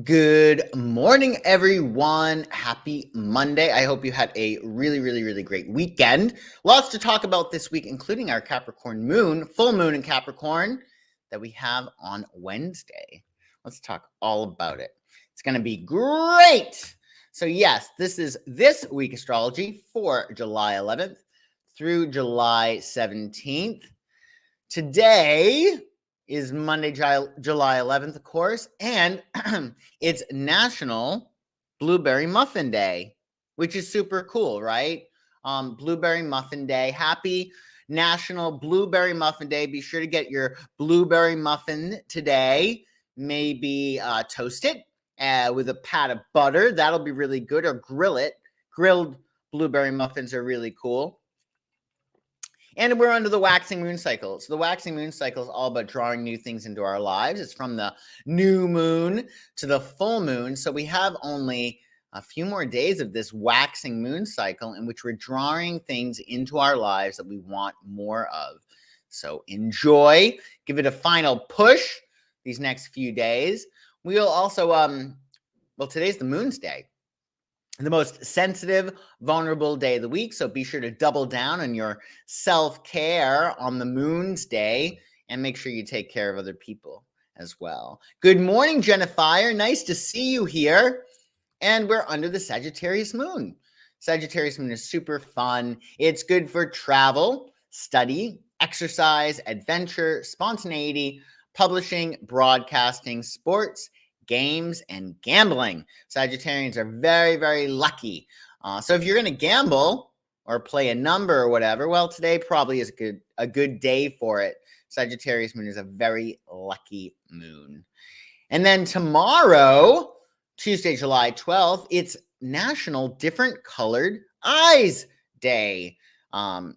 Good morning, everyone. Happy Monday. I hope you had a really great weekend. Lots to talk about this week, including our Capricorn moon, full moon in Capricorn that we have on Wednesday. Let's talk all about it. It's going to be great. So yes, this is this week astrology for July 11th through July 17th. Today is Monday, July 11th, of course, and it's National Blueberry Muffin Day, which is super cool, right? Blueberry Muffin Day. Happy National Blueberry Muffin Day. Be sure to get your blueberry muffin today. Maybe toast it with a pat of butter. That'll be really good, or grill it. Grilled blueberry muffins are really cool. And we're under the waxing moon cycle. So the waxing moon cycle is all about drawing new things into our lives. It's from the new moon to the full moon. So we have only a few more days of this waxing moon cycle in which we're drawing things into our lives that we want more of. So enjoy, give it a final push these next few days. We'll also, today's the moon's day. The most sensitive, vulnerable day of the week. So be sure to double down on your self-care on the moon's day and make sure you take care of other people as well. Good morning, Jennifer. Nice to see you here. And we're under the Sagittarius moon. Sagittarius moon is super fun. It's good for travel, study, exercise, adventure, spontaneity, publishing, broadcasting, sports, games, and gambling. Sagittarians are very lucky. So if you're going to gamble or play a number or whatever, well, today probably is a good day for it. Sagittarius moon is a very lucky moon. And then tomorrow, Tuesday, July 12th, it's National Different Colored Eyes Day.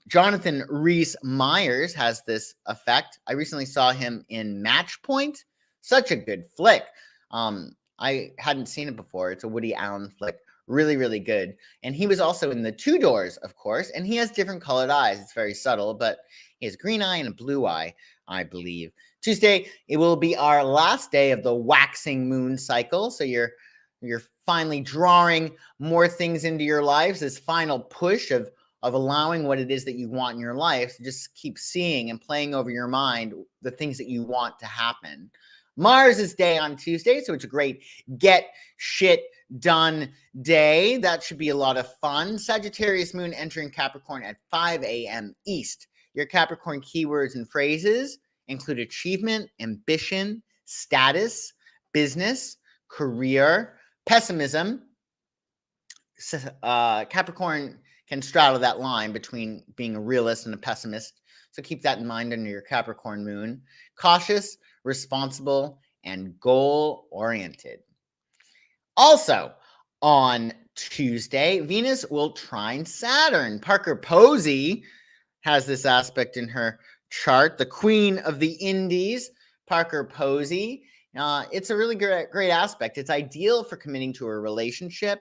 Jonathan Rhys-Meyers has this effect. I recently saw him in Match Point. Such a good flick. I hadn't seen it before. It's a Woody Allen flick. Really good. And he was also in The Two Doors, of course, and he has different colored eyes. It's very subtle, but he has a green eye and a blue eye, I believe. Tuesday, it will be our last day of the waxing moon cycle. So you're finally drawing more things into your lives, this final push of allowing what it is that you want in your life. So just keep seeing and playing over your mind the things that you want to happen. Mars' day on Tuesday, so it's a great get shit done day. That should be a lot of fun. Sagittarius moon entering Capricorn at 5 a.m. East. Your Capricorn keywords and phrases include achievement, ambition, status, business, career, pessimism. Capricorn can straddle that line between being a realist and a pessimist. So keep that in mind under your Capricorn moon. Cautious, responsible, and goal-oriented. Also, on Tuesday, Venus will trine Saturn. Parker Posey has this aspect in her chart. The Queen of the Indies, Parker Posey. It's a really great aspect. It's ideal for committing to a relationship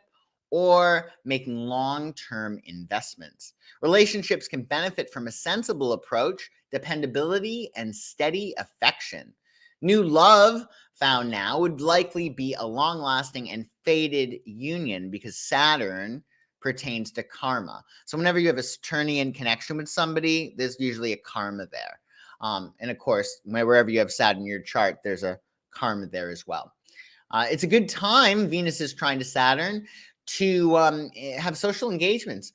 or making long-term investments. Relationships can benefit from a sensible approach, dependability, and steady affection. New love found now would likely be a long-lasting and fated union because Saturn pertains to karma. So whenever you have a Saturnian connection with somebody, there's usually a karma there. And of course, wherever you have Saturn in your chart, there's a karma there as well. It's a good time, Venus is trying to Saturn, to have social engagements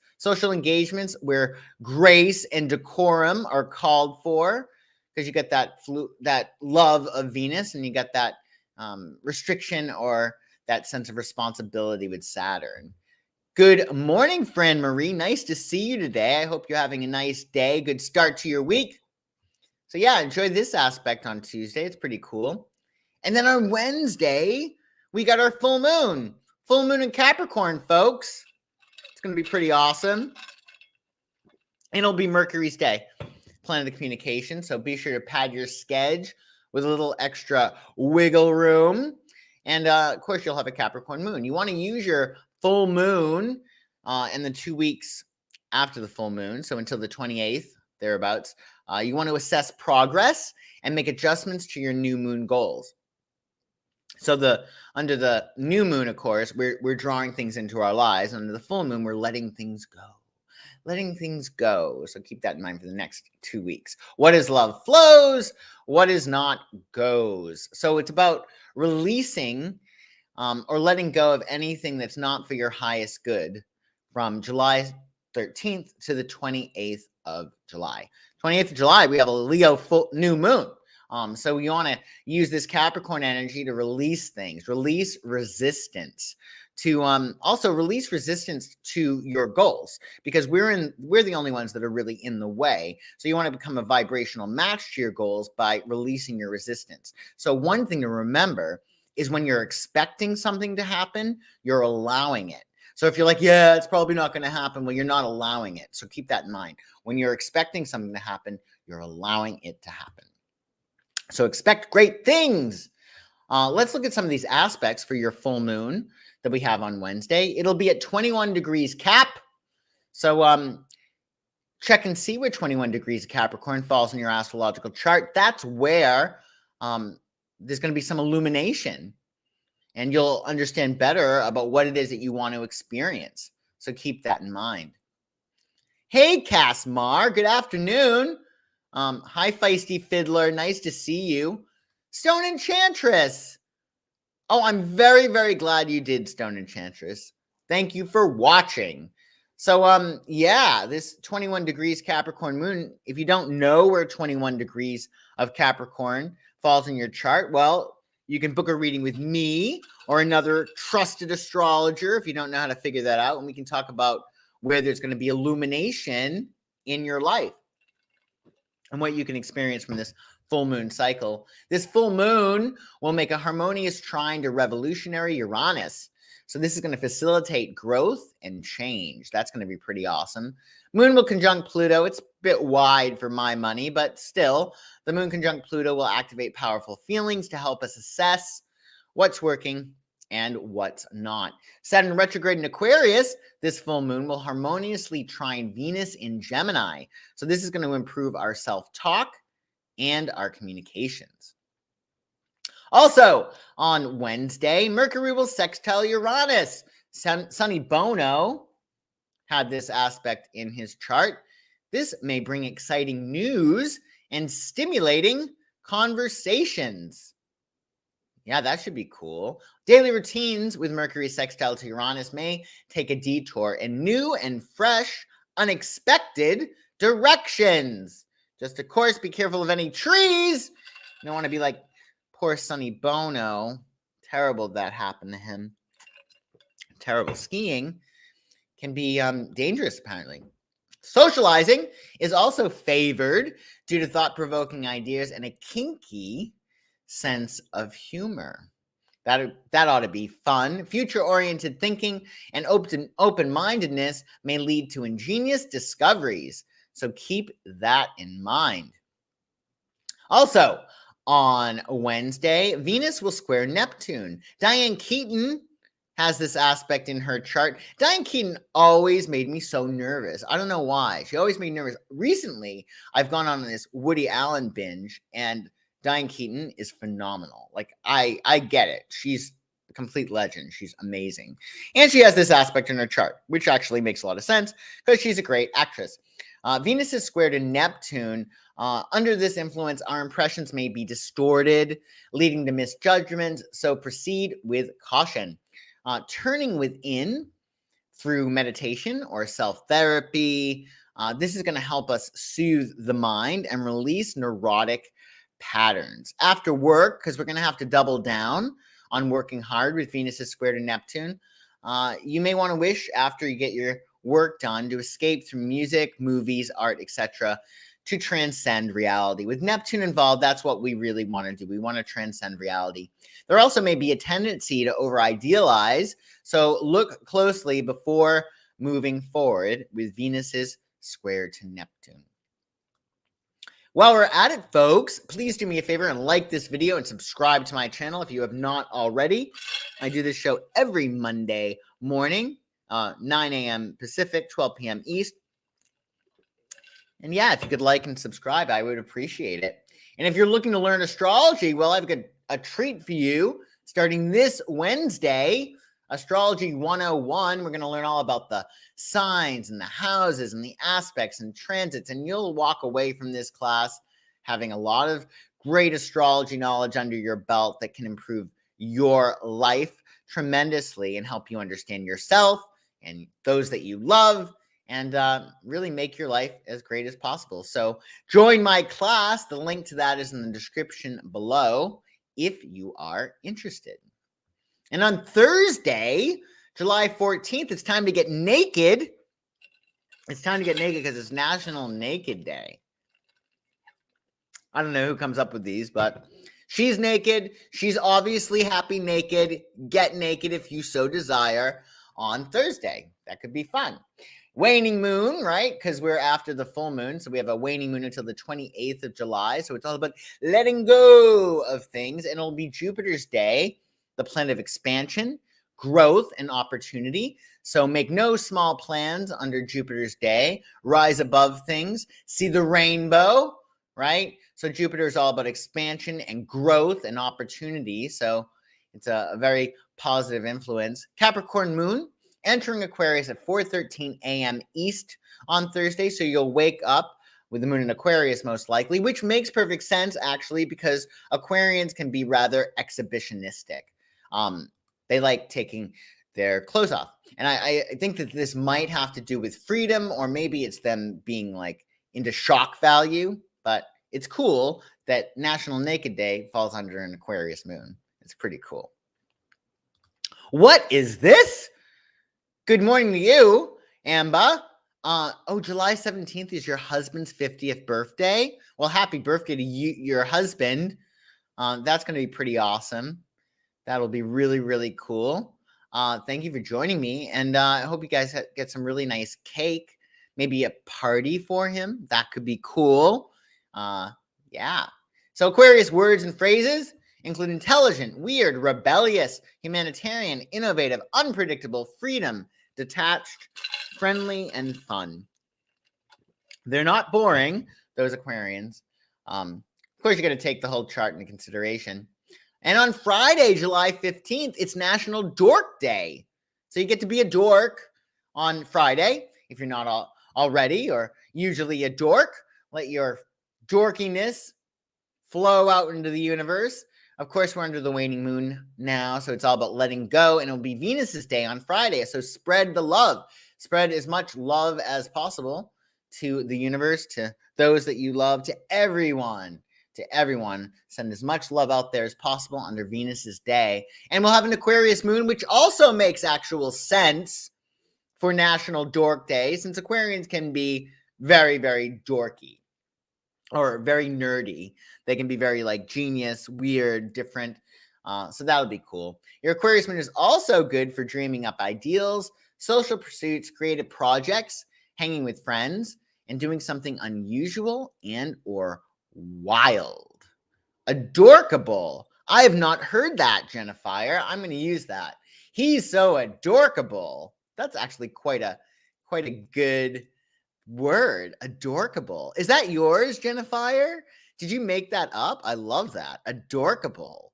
where grace and decorum are called for, because you get that love of Venus, and you get that restriction or that sense of responsibility with Saturn. Good morning, friend Marie. Nice to see you today. I hope you're having a nice day. Good start to your week. So yeah, enjoy this aspect on Tuesday. It's pretty cool. And then on Wednesday, we got our full moon. Full moon in Capricorn, folks. It's going to be pretty awesome. And it'll be Mercury's day, planet of communication. So be sure to pad your schedule with a little extra wiggle room. And of course, you'll have a Capricorn moon. You want to use your full moon in the 2 weeks after the full moon, so until the 28th, thereabouts. You want to assess progress and make adjustments to your new moon goals. So under the new moon, of course, we're drawing things into our lives. Under the full moon, we're letting things go. Letting things go. So keep that in mind for the next 2 weeks. What is love flows, what is not goes. So it's about releasing or letting go of anything that's not for your highest good from July 13th to the 28th of July. 28th of July, we have a Leo full new moon. So you want to use this Capricorn energy to release things, release resistance, to also release resistance to your goals, because we're the only ones that are really in the way. So you want to become a vibrational match to your goals by releasing your resistance. So one thing to remember is when you're expecting something to happen, you're allowing it. So if you're like, yeah, it's probably not going to happen, well, you're not allowing it. So keep that in mind. When you're expecting something to happen, you're allowing it to happen. So expect great things. Let's look at some of these aspects for your full moon that we have on Wednesday. It'll be at 21 degrees Cap. So check and see where 21 degrees of Capricorn falls in your astrological chart. That's where there's going to be some illumination, and you'll understand better about what it is that you want to experience. So keep that in mind. Hey, Casmar, good afternoon. Hi, Feisty Fiddler. Nice to see you. Stone Enchantress. Oh, I'm very, very glad you did, Stone Enchantress. Thank you for watching. So, yeah, this 21 degrees Capricorn moon, if you don't know where 21 degrees of Capricorn falls in your chart, well, you can book a reading with me or another trusted astrologer if you don't know how to figure that out, and we can talk about where there's going to be illumination in your life and what you can experience from this full moon cycle. This full moon will make a harmonious trine to revolutionary Uranus. So this is going to facilitate growth and change. That's going to be pretty awesome. Moon will conjunct Pluto. It's a bit wide for my money, but still, the moon conjunct Pluto will activate powerful feelings to help us assess what's working and what's not. Saturn retrograde in Aquarius, this full moon will harmoniously trine Venus in Gemini. So this is going to improve our self-talk and our communications. Also, on Wednesday, Mercury will sextile Uranus. Sonny Bono had this aspect in his chart. This may bring exciting news and stimulating conversations. Yeah, that should be cool. Daily routines with Mercury sextile to Uranus may take a detour in new and fresh, unexpected directions. Just, of course, be careful of any trees. You don't want to be like poor Sonny Bono. Terrible that happened to him. Terrible skiing can be dangerous, apparently. Socializing is also favored due to thought-provoking ideas and a kinky sense of humor. That ought to be fun. Future-oriented thinking and open-mindedness may lead to ingenious discoveries. So keep that in mind. Also, on Wednesday, Venus will square Neptune. Diane Keaton has this aspect in her chart. Diane Keaton always made me so nervous. I don't know why. She always made me nervous. Recently, I've gone on this Woody Allen binge, and Diane Keaton is phenomenal. Like, I get it. She's a complete legend. She's amazing. And she has this aspect in her chart, which actually makes a lot of sense because she's a great actress. Venus is squared to Neptune. Under this influence, our impressions may be distorted, leading to misjudgments, so proceed with caution. Turning within through meditation or self-therapy, this is going to help us soothe the mind and release neurotic patterns. After work, because we're going to have to double down on working hard with Venus is squared to Neptune, you may want to wish after you get your work done to escape through music, movies, art, etc., to transcend reality. With Neptune involved, that's what we really want to do. We want to transcend reality. There also may be a tendency to over-idealize, so look closely before moving forward with Venus's square to Neptune. While we're at it, folks, please do me a favor and like this video and subscribe to my channel if you have not already. I do this show every Monday morning, 9 a.m. Pacific, 12 p.m. East. And yeah, if you could like and subscribe, I would appreciate it. And if you're looking to learn astrology, well, I've got a treat for you. Starting this Wednesday, Astrology 101, we're going to learn all about the signs and the houses and the aspects and transits, and you'll walk away from this class having a lot of great astrology knowledge under your belt that can improve your life tremendously and help you understand yourself and those that you love and really make your life as great as possible. So join my class. The link to that is in the description below if you are interested. And on Thursday, July 14th, it's time to get naked. It's time to get naked because it's National Naked Day. I don't know who comes up with these, but she's naked. She's obviously happy naked. Get naked if you so desire on Thursday. That could be fun. Waning moon, right? Because we're after the full moon. So we have a waning moon until the 28th of July. So it's all about letting go of things. And it'll be Jupiter's day, the planet of expansion, growth, and opportunity. So make no small plans under Jupiter's day. Rise above things. See the rainbow, right? So Jupiter is all about expansion and growth and opportunity. So it's a very positive influence. Capricorn moon entering Aquarius at 4:13 a.m. East on Thursday. So you'll wake up with the moon in Aquarius most likely, which makes perfect sense actually because Aquarians can be rather exhibitionistic. They like taking their clothes off. And I think that this might have to do with freedom, or maybe it's them being like into shock value, but it's cool that National Naked Day falls under an Aquarius moon. It's pretty cool. What is this? Good morning to you, Amba. July 17th is your husband's 50th birthday. Well, happy birthday to you, your husband. That's going to be pretty awesome. That'll be really, really cool. Thank you for joining me. And I hope you guys get some really nice cake. Maybe a party for him. That could be cool. Yeah. So Aquarius words and phrases include intelligent, weird, rebellious, humanitarian, innovative, unpredictable, freedom, detached, friendly, and fun. They're not boring, those Aquarians. Of course, you're going to take the whole chart into consideration. And on Friday, July 15th, it's National Dork Day. So you get to be a dork on Friday if you're not already or usually a dork. Let your dorkiness flow out into the universe. Of course, we're under the waning moon now, so it's all about letting go, and it'll be Venus's day on Friday. So spread the love. Spread as much love as possible to the universe, to those that you love, to everyone. To everyone. Send as much love out there as possible under Venus's day. And we'll have an Aquarius moon, which also makes actual sense for National Dork Day, since Aquarians can be very, very dorky. Or very nerdy. They can be very like genius, weird, different. So that'll be cool. Your Aquarius moon is also good for dreaming up ideals, social pursuits, creative projects, hanging with friends, and doing something unusual and or wild. Adorkable. I have not heard that, Jennifer. I'm going to use that. He's so adorkable. That's actually quite a good word. Adorkable. Is that yours, Jennifer? Did you make that up? I love that. Adorkable.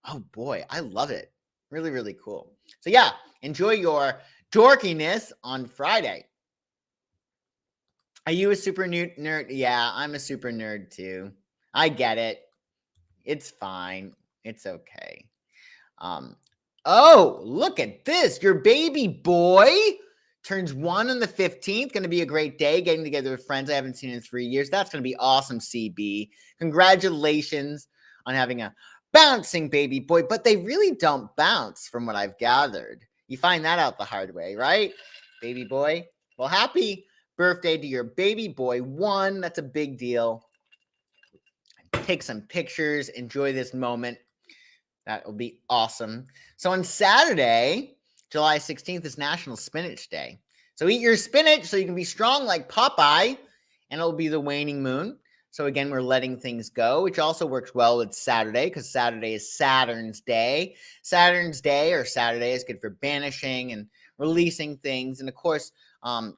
Oh boy, I love it. Really, really cool. So yeah, enjoy your dorkiness on Friday. Are you a super nerd? Yeah, I'm a super nerd too. I get it. It's fine. It's okay. Oh, look at this. Your baby boy turns 1 on the 15th. Going to be a great day getting together with friends I haven't seen in 3 years. That's going to be awesome, CB. Congratulations on having a bouncing baby boy. But they really don't bounce from what I've gathered. You find that out the hard way, right? Baby boy. Well, happy birthday to your baby boy 1. That's a big deal. Take some pictures. Enjoy this moment. That will be awesome. So on Saturday, July 16th is National Spinach Day. So eat your spinach so you can be strong like Popeye, and it'll be the waning moon. So again, we're letting things go, which also works well with Saturday because Saturday is Saturn's day. Saturn's day or Saturday is good for banishing and releasing things, and of course,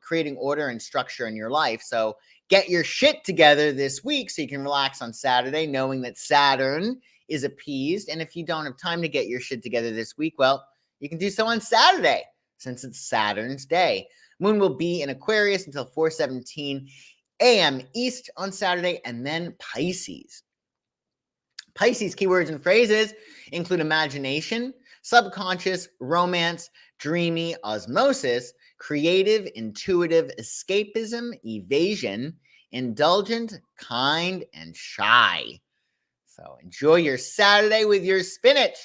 creating order and structure in your life. So get your shit together this week so you can relax on Saturday, knowing that Saturn is appeased. And if you don't have time to get your shit together this week, well, you can do so on Saturday, since it's Saturn's day. Moon will be in Aquarius until 4:17 a.m. East on Saturday, and then Pisces. Pisces keywords and phrases include imagination, subconscious, romance, dreamy, osmosis, creative, intuitive, escapism, evasion, indulgent, kind, and shy. So enjoy your Saturday with your spinach.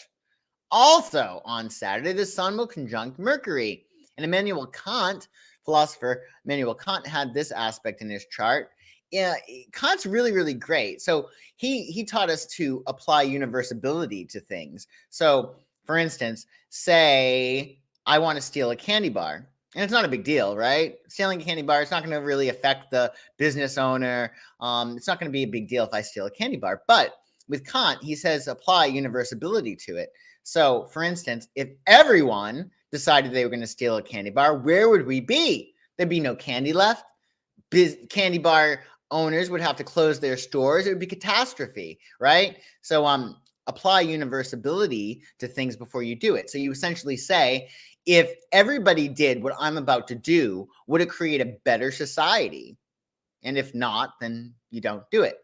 Also on Saturday, the sun will conjunct Mercury. And Immanuel Kant, philosopher Immanuel Kant, had this aspect in his chart. Yeah, Kant's really, really great. So he taught us to apply universality to things. So, for instance, say I want to steal a candy bar. And it's not a big deal, right? Stealing a candy bar, it's not going to really affect the business owner. It's not going to be a big deal if I steal a candy bar. But with Kant, he says apply universality to it. So, for instance, if everyone decided they were going to steal a candy bar, where would we be? There'd be no candy left. Candy bar owners would have to close their stores. It would be catastrophe, right? So apply universality to things before you do it. So you essentially say, if everybody did what I'm about to do, would it create a better society? And if not, then you don't do it.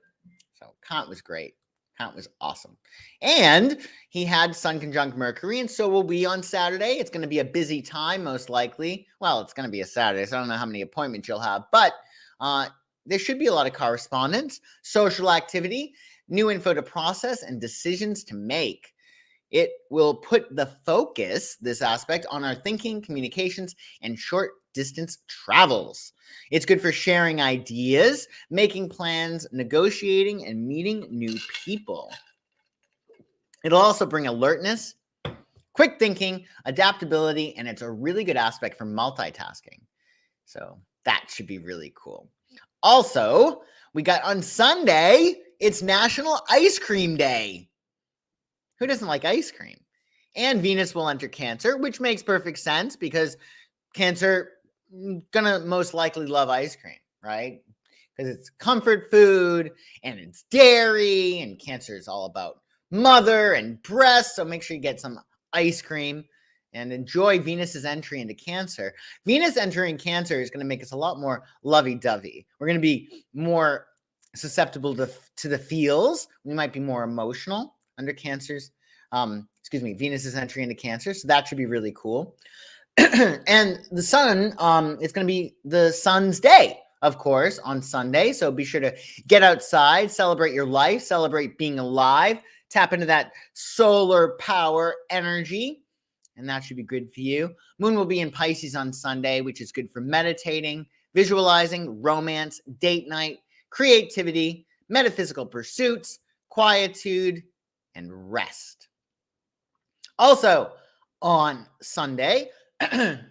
So Kant was great. Kant was awesome. And he had Sun conjunct Mercury, and so will we on Saturday. It's going to be a busy time, most likely. Well, it's going to be a Saturday, so I don't know how many appointments you'll have, but there should be a lot of correspondence, social activity, new info to process, and decisions to make. It will put the focus, this aspect, on our thinking, communications, and short distance travels. It's good for sharing ideas, making plans, negotiating, and meeting new people. It'll also bring alertness, quick thinking, adaptability, and it's a really good aspect for multitasking. So that should be really cool. Also, we got on Sunday, it's National Ice Cream Day. Who doesn't like ice cream? And Venus will enter Cancer, which makes perfect sense because Cancer gonna most likely love ice cream, right? Because it's comfort food and it's dairy, and Cancer is all about mother and breast. So make sure you get some ice cream and enjoy Venus's entry into Cancer. Venus entering Cancer is going to make us a lot more lovey-dovey. We're going to be more susceptible to the feels. We might be more emotional under Cancer's, Venus's entry into Cancer. So that should be really cool. And the sun, it's going to be the sun's day, of course, on Sunday. So be sure to get outside, celebrate your life, celebrate being alive, tap into that solar power energy. And that should be good for you. Moon will be in Pisces on Sunday, which is good for meditating, visualizing, romance, date night, creativity, metaphysical pursuits, quietude, and rest. Also, on Sunday,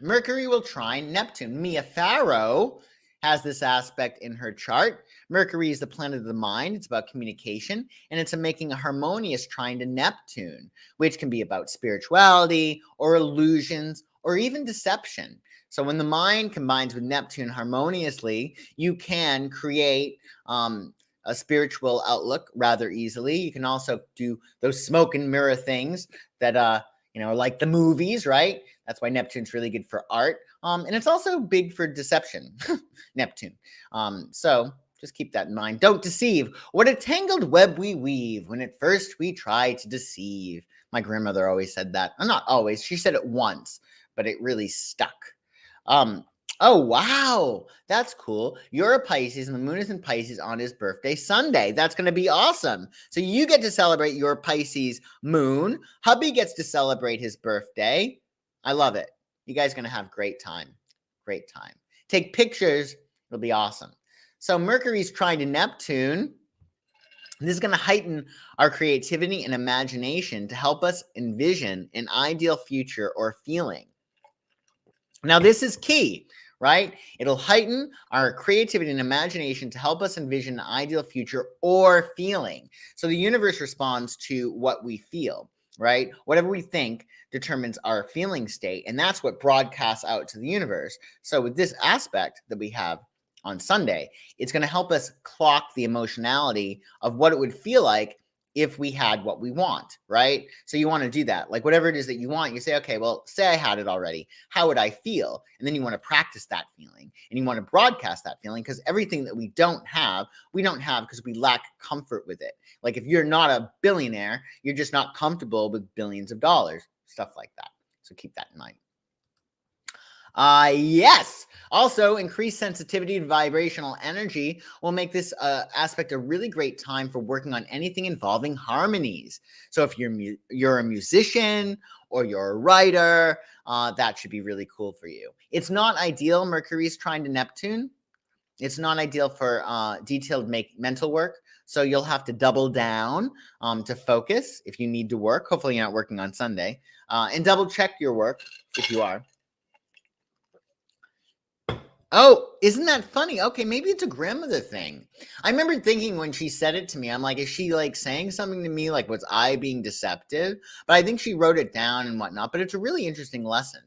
Mercury will trine Neptune. Mia Farrow has this aspect in her chart. Mercury is the planet of the mind. It's about communication, and it's making a harmonious trine to Neptune, which can be about spirituality or illusions or even deception. So when the mind combines with Neptune harmoniously, you can create a spiritual outlook rather easily. You can also do those smoke and mirror things that, like the movies, right? That's why Neptune's really good for art. And it's also big for deception, Neptune. So just keep that in mind. Don't deceive. What a tangled web we weave when at first we try to deceive. My grandmother always said that. Not always. She said it once, but it really stuck. Oh, wow. That's cool. You're a Pisces and the moon is in Pisces on his birthday Sunday. That's going to be awesome. So you get to celebrate your Pisces moon. Hubby gets to celebrate his birthday. I love it. You guys are going to have great time. Great time. Take pictures. It'll be awesome. So Mercury's trying to Neptune. This is going to heighten our creativity and imagination to help us envision an ideal future or feeling. Now, this is key, right? It'll heighten our creativity and imagination to help us envision an ideal future or feeling. So the universe responds to what we feel, right? Whatever we think determines our feeling state, and that's what broadcasts out to the universe. So with this aspect that we have on Sunday, it's going to help us clock the emotionality of what it would feel like if we had what we want, right? So you want to do that. Like whatever it is that you want, you say, okay, well, say I had it already. How would I feel? And then you want to practice that feeling and you want to broadcast that feeling, because everything that we don't have because we lack comfort with it. Like if you're not a billionaire, you're just not comfortable with billions of dollars, stuff like that. So keep that in mind. Yes. Also, increased sensitivity to vibrational energy will make this aspect a really great time for working on anything involving harmonies. So if you're a musician or you're a writer, that should be really cool for you. It's not ideal. Mercury's trine to Neptune. It's not ideal for detailed mental work. So you'll have to double down to focus if you need to work. Hopefully you're not working on Sunday. And double check your work if you are. Oh, isn't that funny? Okay, maybe it's a grandmother thing. I remember thinking when she said it to me, I'm like, is she like saying something to me? Like, was I being deceptive? But I think she wrote it down and whatnot. But it's a really interesting lesson.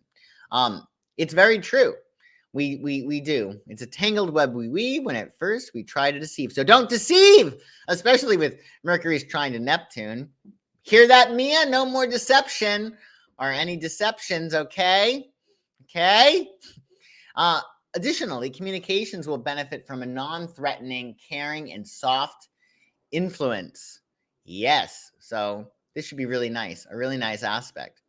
It's very true. We do. It's a tangled web we weave when at first we try to deceive. So don't deceive, especially with Mercury's trine to Neptune. Hear that, Mia? No more deception or any deceptions, okay? Okay? Additionally, communications will benefit from a non-threatening, caring, and soft influence. Yes, so this should be really nice, a really nice aspect.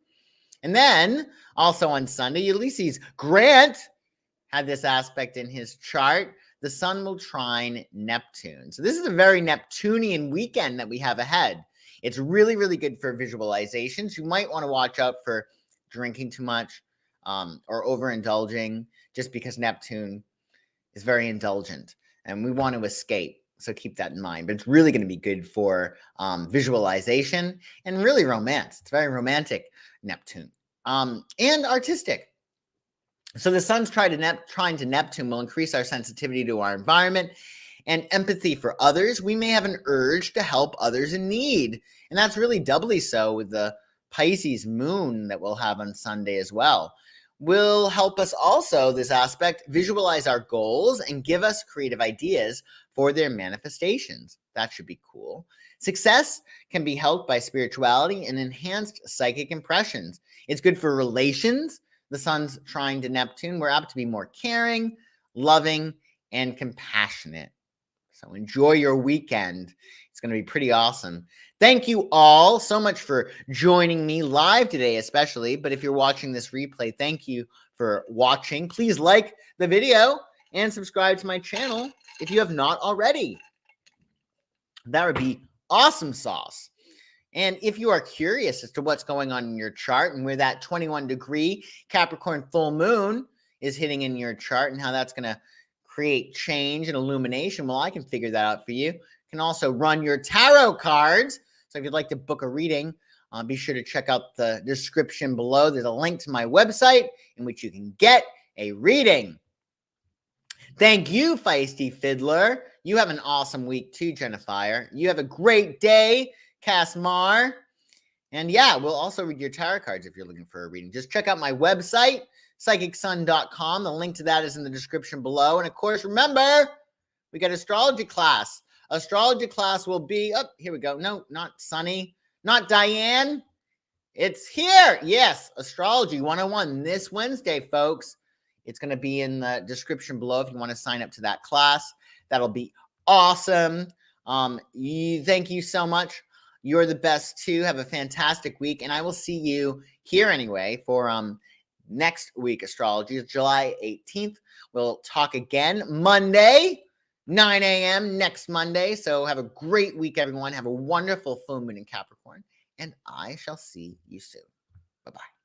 And then, also on Sunday, Ulysses Grant had this aspect in his chart. The sun will trine Neptune. So this is a very Neptunian weekend that we have ahead. It's really, really good for visualizations. You might want to watch out for drinking too much or overindulging, just because Neptune is very indulgent and we want to escape. So keep that in mind. But it's really going to be good for visualization and really romance. It's very romantic, Neptune, and artistic. So the sun's trine to Neptune will increase our sensitivity to our environment and empathy for others. We may have an urge to help others in need. And that's really doubly so with the Pisces moon that we'll have on Sunday as well. Will help us also, this aspect, visualize our goals and give us creative ideas for their manifestations. That should be cool. Success can be helped by spirituality and enhanced psychic impressions. It's good for relations. The sun's trine to Neptune. We're apt to be more caring, loving, and compassionate. So enjoy your weekend. It's going to be pretty awesome. Thank you all so much for joining me live today, especially. But if you're watching this replay, thank you for watching. Please like the video and subscribe to my channel if you have not already. That would be awesome sauce. And if you are curious as to what's going on in your chart and where that 21-degree Capricorn full moon is hitting in your chart and how that's going to create change and illumination, well, I can figure that out for you. You can also run your tarot cards. So if you'd like to book a reading, be sure to check out the description below. There's a link to my website in which you can get a reading. Thank you, Feisty Fiddler. You have an awesome week too, Jennifer. You have a great day, Casmar. And yeah, we'll also read your tarot cards if you're looking for a reading. Just check out my website, psychicsun.com. The link to that is in the description below. And of course, remember, we got astrology class. Astrology class will be, oh, here we go. No, not Sunny, not Diane. It's here. Yes, Astrology 101 this Wednesday, folks. It's going to be in the description below if you want to sign up to that class. That'll be awesome. Thank you so much. You're the best too. Have a fantastic week. And I will see you here anyway for next week astrology. It's July 18th. We'll talk again Monday. 9 a.m. next Monday. So have a great week, everyone. Have a wonderful full moon in Capricorn. And I shall see you soon. Bye-bye.